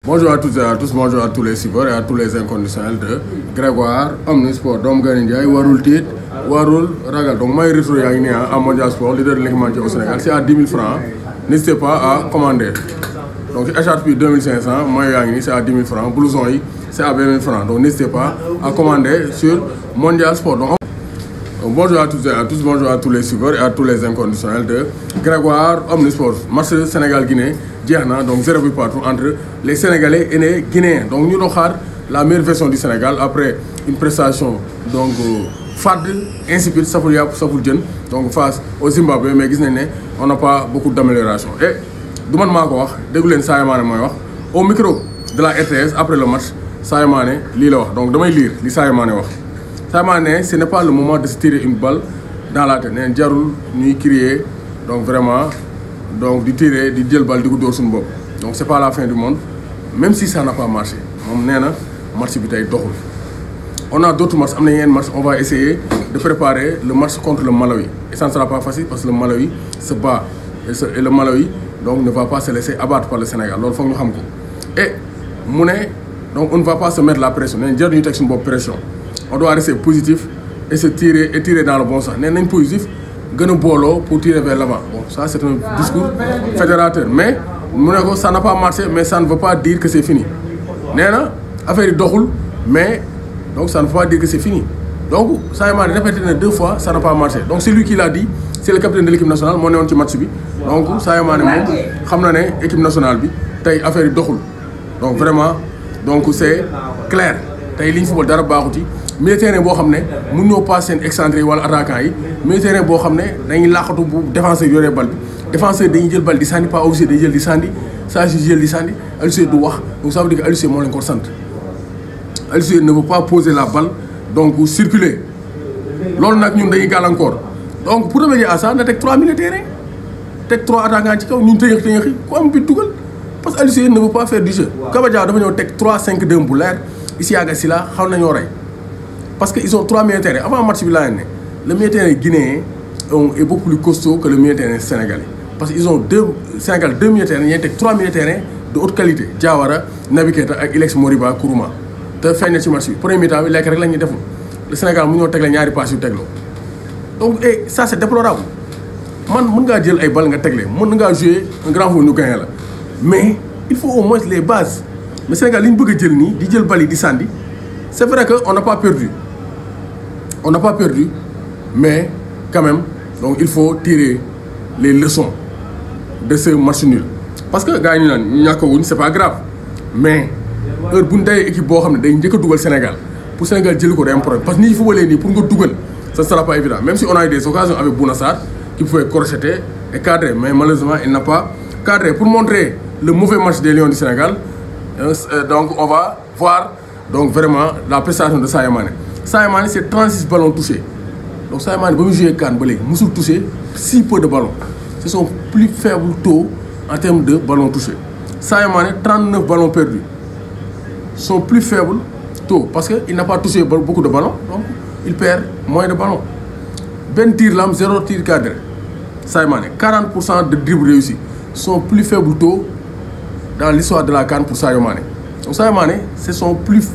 Bonjour à toutes et à tous, bonjour à tous les supporters et à tous les inconditionnels de Grégoire Omnisport doomu Gaynde Ndiaye warul tiit warul ragal. Donc may retour yaa ngi nii à Mondial Sport leader de l'équipementier au Sénégal, c'est à 10 000 francs. N'hésitez pas à commander. Donc écharpe 2500 maillot yaa ngi nii c'est à 10 000 francs, blouson yi c'est à 20 000 francs. Donc n'hésitez pas à commander sur Mondial Sport. Donc bonjour à toutes et à tous, bonjour à tous les supporters et à tous les inconditionnels de Grégoire Omnisport. Match Sénégal-Guinée jeex na, donc 0 but partout entre les Sénégalais et les Guinéens. Donc ñu doon xaar la meilleure version du Sénégal après une prestation donc fade, insipide, saful yàpp saful jën, donc face au Zimbabwe, mais gis nañ ne on n'a pas beaucoup d'amélioration. Et du man maa ko wax, déglu leen Sadio Mané mooy wax au micro de la RTS après le match. Sadio Mané lii la wax, donc damay lire li Sadio Mané wax. Sadio Mané, ce n'est pas le moment de se tirer une balle dans la tête. neen jarul ñuy crier donc vraiment donc di tirer di jël balle di ko dóor suñu bopp. Donc c'est pas la fin du monde, même si ça n'a pas marché. moom nee na match bi tey doxul. On a d'autres matchs, am na yeneen match, on va essayer de préparer le match contre le Malawi. Et ça ne sera pas facile parce que le Malawi se bat et le Malawi donc ne va pas se laisser abattre par le Sénégal. loolu foog ñu xam ko. Et mu ne donc on ne va pas se mettre la pression. neen jarul ñu teg suñu bopp pression. On doit rester positif et se tirer dans le bon sens. nee nañ positif gën a booloo pour tirer vers l'avant. Bon, ça c'est un discours fédérateur, mais mu ne ko ça n'a pas marché, mais ça ne veut pas dire que c'est fini. nee na affaire yi doxul, mais donc ça ne veut pas dire que c'est fini. Donc Sadio Mané répété na 2 fois, ça n'a pas marché. Donc c'est lui qui l'a dit, c'est le capitaine de l'équipe nationale moo newoon ci match bi. Donc Sadio Mané moom xam na ne équipe nationale bi tey affaire yi doxul. Donc vraiment donc c'est clair tey li ñu football dara baaxu ci. Militaire boo xam ne mun ñoo pas seen excentré wala attaquant yi, militaire boo xam ne dañuy làqatu bu défenseur yoree bal bi, défenseur dañuy jël bal di sànni, pas obligé day jël di sànni, saa si jël di sànni, Aliou Cissé du wax. Donc ça veut dire que Aliou Cissé moo leen ko sant. Aliou Cissé ne veut pas poser la balle donc circuler loolu nag ñun dañuy gàllankoor. Donc pour remédier à ça na teg 3 militaires, teg 3 attaquants ci kaw ñun tëñëxi ku am bi dugal, parce que Aliou Cissé ne veut pas faire du jeu. Kaba Diaw dafa ñëw teg 3-5-2 bu leer, Isiaga Sylla xaw nañoo rey. Parce qu'ils ont 3 militaires. Avant le match, le militaire guinéen est beaucoup plus costaud que le militaire sénégalais. Parce qu'ils ont 2 militaires, il y a 3 militaires de haute qualité. Diawara, Naby Keita et Ilex Moriba Kourouma. Tu fais un match. Premier mi-temps, il y a le Sénégal, il y a des passes. Donc ça c'est déplorable. Man, je peux jouer des balles, je peux jouer un grand foot, mais il faut au moins les bases. Le Sénégal, il peut jouer des balles, des sandi. C'est vrai qu'on n'a pas perdu. On n'a pas perdu, mais quand même, donc il faut tirer les leçons de ce match nul. Parce que gagner, c'est pas grave. Mais, heure bu ñu dajee équipe boo xam ne day njëkk a dugal Sénégal pour Sénégal jëli ko day am problème parce que ni ñu footballee nii pour nga dugal ça ne sera pas évident. Même si on a eu des occasions avec Bouna Sarr qui pouvait crocheter et cadrer, mais malheureusement il n'a pas cadré. Pour montrer le mauvais match des Lions du Sénégal, donc on va voir donc vraiment la prestation de Sadio Mané. Sadio Mané c'est 36 ballons touchés. Donc Sadio Mané ba mu joué CAN ba léegi musul touché si peu de ballons. C'est son plus faible taux en termes de ballons touchés. Sadio Mané 39 ballons perdus. Son plus faible taux parce qu'il n'a pas touché beaucoup de ballons, donc il perd moins de ballons. Ben tir lam 0 tir cadré. Sadio Mané 40% de dribbles réussis. Son plus faible taux dans l'histoire de la CAN pour Sadio Mané. Donc Sadio Mané c'est son plus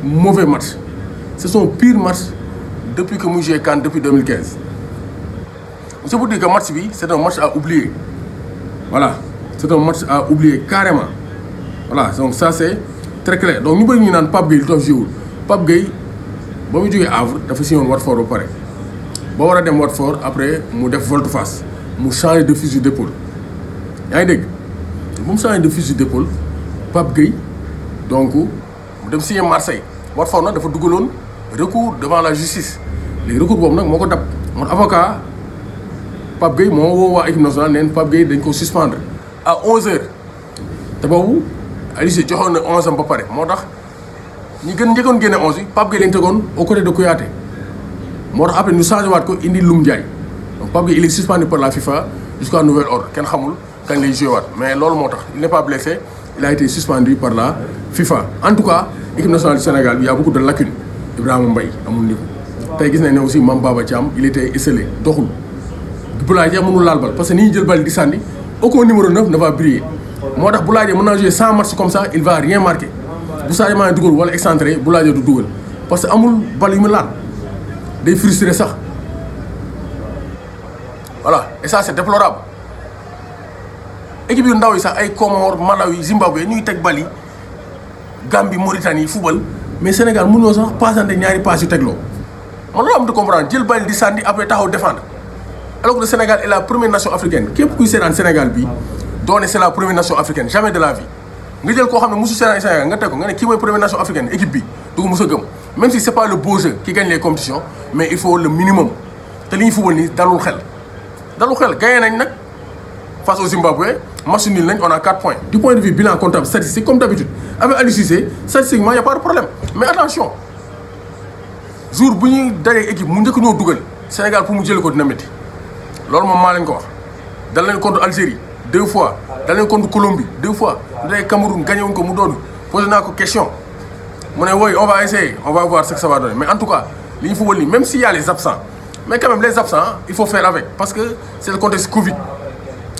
mauvais match. C'est son pire match depuis que moi j'ai CAN depuis 2015. C'est pour dire que match bi c'est un match à oublier. Voilà, c'est un match à oublier carrément. Voilà, donc ça c'est très clair. Donc ñu bëri ñu naan Pape Gueye lu tax joué Pape Gueye ba mu jógee Havre dafa signé woon Watford ba pare ba war a dem Watford après mu def volte-face mu changé de fusil d'épaule. Yaa ngi dégg bu mu changé de fusil d'épaule Pape Gueye donc mu dem signé Marseille. Watford nag dafa dugaloon recours devant la justice léegi recours boobu nag moo ko dab mon avocat Pape Gueye moo woo waa équipe nationale neen Pape Gueye dañ ko suspendre à 11h te boobu Aliou Cissé joxoon na 11 am ba pare moo tax ñi gën njëkkoon génne 11 bi Pape Gueye lañ tegoon au côté de Kouyaté moo tax après ñu changé waat ko indi Loum Ndiaye donc Pape Gueye il est suspendu par la FIFA jusqu'à nouvel ordre kenn xamul kañ lay joué waat mais loolu moo tax il n'est pas blessé, il a été suspendu par la FIFA. En tout cas équipe nationale du Sénégal il y a beaucoup de lacunes. Ibrahima Mbaye amul niveau tey gis nañ ne aussi Mame Baba Thiam il était esselé doxul Boulaye Dia mënul laal bal parce que ni ñu jël bal di sànni aucun numéro 9 ne va briller. moo tax Boulaye mën naa jouer 100 matchs comme ça il va rien marquer bu Sadio Mané dugal wala excentré Boulaye du dugal parce que amul bal yu mu laal day frustré sax voilà et ça c'est déplorable équipe yu ndaw yi sax ay Comores Malawi Zimbabwe ñuy teg bal yi Gambie Mauritanie football mais Sénégal mënoo sax passante ñaari pass yu tegloo man loolu am de comprendre jël bal di sànni après taxaw défendre alors que le Sénégal est la première nation africaine képp kuy seetaan Sénégal bi doone c'est la première nation africaine jamais de la vie nga jël koo xam ne mosu seetaan Sénégal nga teg ko nga ne kii mooy première nation africaine équipe bi du ko mos a gëm même si c'est pas le beau jeu qui gagne les compétitions mais il faut le minimum te li ñu football nii dalul xel gagné nañ nag face au Zimbabwe match nul nañ on a 4 points du point de vue bilan comptable statistique comme d'habitude avec Aliou Cissé statistiquement y a pas de problème mais attention jour bu ñuy dajee équipe mu njëkk ñoo dugal Sénégal pour mu jëlee ko dina métti loolu moom maa leen ko wax dal leen contre Algérie 2 fois dal leen contre Colombie 2 fois day Cameroun gagné wuñ ko mu doon posé naa ko question mu ne woy on va essayer on va voir ce que ça va donner mais en tout cas li ñu football nii même s'il y a les absents mais quand même les absents il faut faire avec parce que c'est le contexte Covid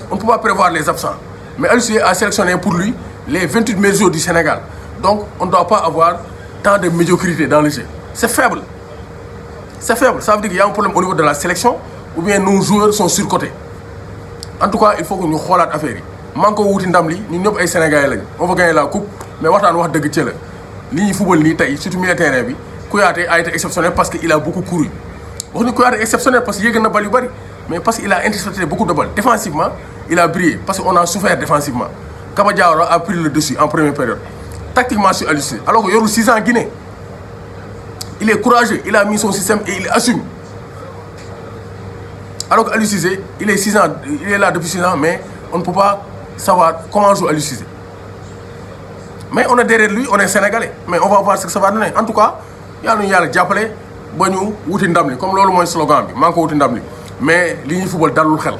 on ne peut pas prévoir les absents mais Aliou Cissé a sélectionné pour lui les 28 meilleurs joueurs du Sénégal donc on ne doit pas avoir tant de médiocrité dans le jeu c'est faible ça veut dire qu'il y a un problème au niveau de la sélection ou bien nos joueurs sont surcotés en tout cas il faut que ñu xoolaat affaire yi maa ngi ko wuti ndam li ñun ñëpp ay Sénégalais lañ on va gagner la coupe mais waxtaan wax dëgg ci la li ñuy football nii tey surtout milieu terrain bi Kouyaté a été exceptionnel parce que il a beaucoup couru wax ni Kouyaté exceptionnel parce que yéeg na bal yu bari mais parce qu'il a intercepté beaucoup de balles défensivement il a brillé parce qu'on a souffert défensivement Kaba Diawara a pris le dessus en première période tactiquement sur Aliou Cissé alors que yorul 6 ans Guinée il est courageux il a mis son système et il assume alors que Aliou Cissé il est 6 ans il est là depuis 6 ans mais on ne peut pas savoir comment joue Aliou Cissé mais on est derrière lui on est sénégalais mais on va voir ce que ça va donner en tout cas yàlla ñu yàlla jàppale ba ñu wuti ndam li comme loolu mooy slogan bi maa ngi ko wuti ndam li mais li ñuy football dalul xel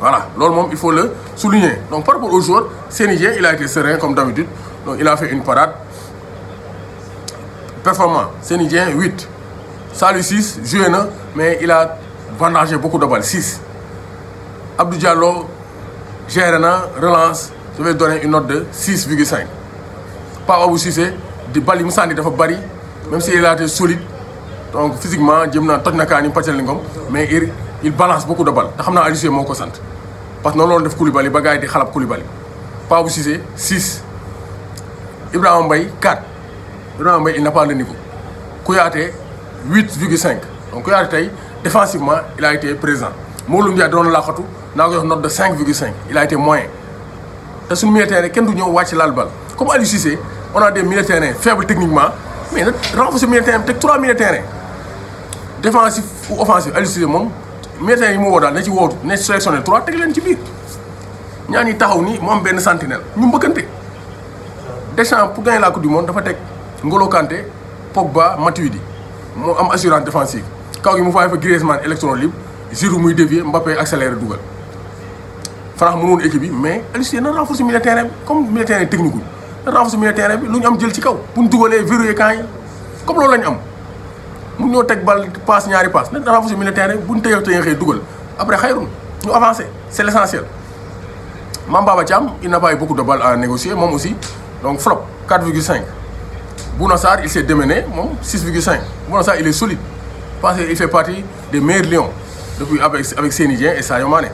voilà loolu moom il faut le souligner donc par rapport aux joueurs Seny Dieng il a été serein comme d'habitude donc il a fait une parade performant Seny Dieng 8 Saliou 6 joué na mais il a vendangé beaucoup de balles 6 Abdou Diallo géré na relance je vais donner une note de 6,5 Pape Abou Cissé di bal yi mu sànni dafa bari même si il a été solide donc physiquement jëm naa toj na kaa ni pàccal ni ngom mais il balance beaucoup de balles te xam naa Aliou Cissé moo ko sant parce que noonu loolu def Koulibaly ba gars yi di xalab Koulibaly Pape Abou Cissé 6 Ibrahima Mbaye 4 Ibrahima Mbaye il n'a pas le niveau Kouyaté 8,5 donc Kouyaté tey défensivement il a été présent Mawlou Ndiaye doon laaxatu naa ko jox note de 5,5 il a été moyen te suñu milieu terrain kenn du ñëw wàcc laal bal comme Aliou Cissé on a des milieux terrain faibles techniquement mais nag renforcer milieu terrain teg 3 milieux terrain défensif ou offensif Aliou Cissé moom milieu terrain yi mu woo daal na ci wootu ne sélectionné 3 teg leen ci biir ñaa ñi taxaw ni mu am benn sentinelle ñu mbëkkante Deschamps pour gagner la coupe du monde dafa teg N'Golo Kanté Pogba Matuidi moo am assurance défensive kaw gi mu fay fa Griezmann électron libre Giroud muy dévier Mbappé accéléré dugal France mënoon équipe bi mais Aliou Cissé na renforcer milieu terrain bi comme milieu terrain technique na renforcer milieu terrain bi lu ñu am jël ci kaw bu ñu dugalee verrouillé camp yi comme loolu la ñu am mun ñoo teg bal passe ñaari passe na renforcer milieu terrain bu ñu tëyee xëy dugal après xayrun ñu avancer c'est l'essentiel Mame Baba Thiam il n'a pas eu beaucoup de balles à négocier moom aussi donc flop 4,5 Bouna Sarr il s'est démené moom 6,5 Bouna Sarr il est solide parce qu'il fait partie des meilleurs lions depuis avec Seny Dieng et Sadio Mané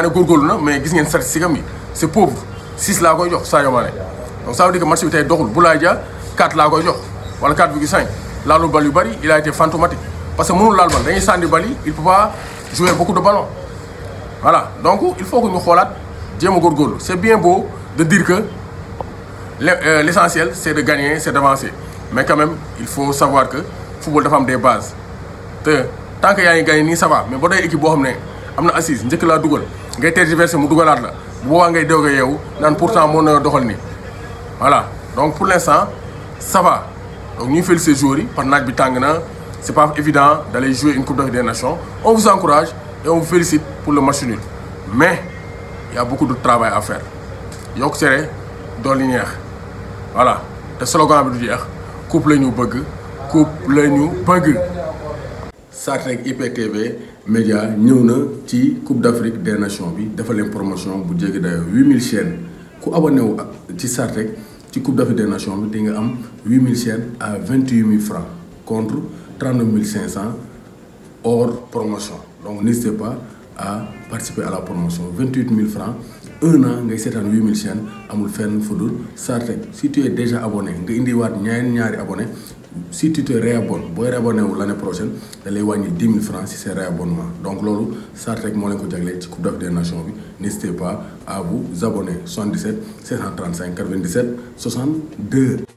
góorgóorlu na mais gis ngeen statistique am yi c'est pauvre 6 laa koy jox Sadio Mané donc ça veut dire que match bi tey doxul Boulaye Dia 4 laa koy jox wala 4,5 laalul bal yu bari il a été fantomatique parce que mënul laal bal dañuy sànni bal yi il peut pas jouer beaucoup de ballons voilà donc il faut que ñu xoolaat jéem a góorgóorlu c'est bien beau de dire que l'essentiel c'est de gagner c'est d'avancer mais quand même il faut savoir que football dafa am des bases te tant que yaa ngi gagné nii ça va mais ba doy équipe boo xam ne am na assise njëkk laa dugal ngay tergiverser mu dugalaat la bu boobaa ngay doog a yeewu naan pourtant moo na doxal nii voilà donc pour l'instant ça va donc ñuy féliciter joueurs yi par naaj bi tàng na c'est pas évident d'aller jouer une coupe d'Afrique des nations on vous encourage et on vous félicite pour le match nul mais il y a beaucoup de travail à faire yokk cere dooli neex voilà te slogan bi du jeex coupe la ñu bëgg coupe la ñu bëgg. Satrek IPTV Média ñëw na ci coupe d'Afrique des nations bi dafa leen promotion bu jéggi dayoo 8000 chaînes ku abonné wu ci Sartec ci Coupe d'Afrique des Nations bi di nga am 8000 chaînes à 28 000 francs contre 39 500 hors promotion. Donc n'hésitez pas à participer à la promotion. 28 000 francs, un an, ngay seetaan 8000 chaînes, amul fenn fudul Sartec. Si tu es déjà abonné, nga indiwaat ñaari abonné, si tu te réabonnes, booy réabonné wu l'année prochaine, da lay wàññi 10 000 francs si c'est réabonnement. Donc loolu Sartec moo leen ko jagleel ci Coupe d'Afrique des Nations bi. N'hésitez pas à vous abonner. 77 735 97 62.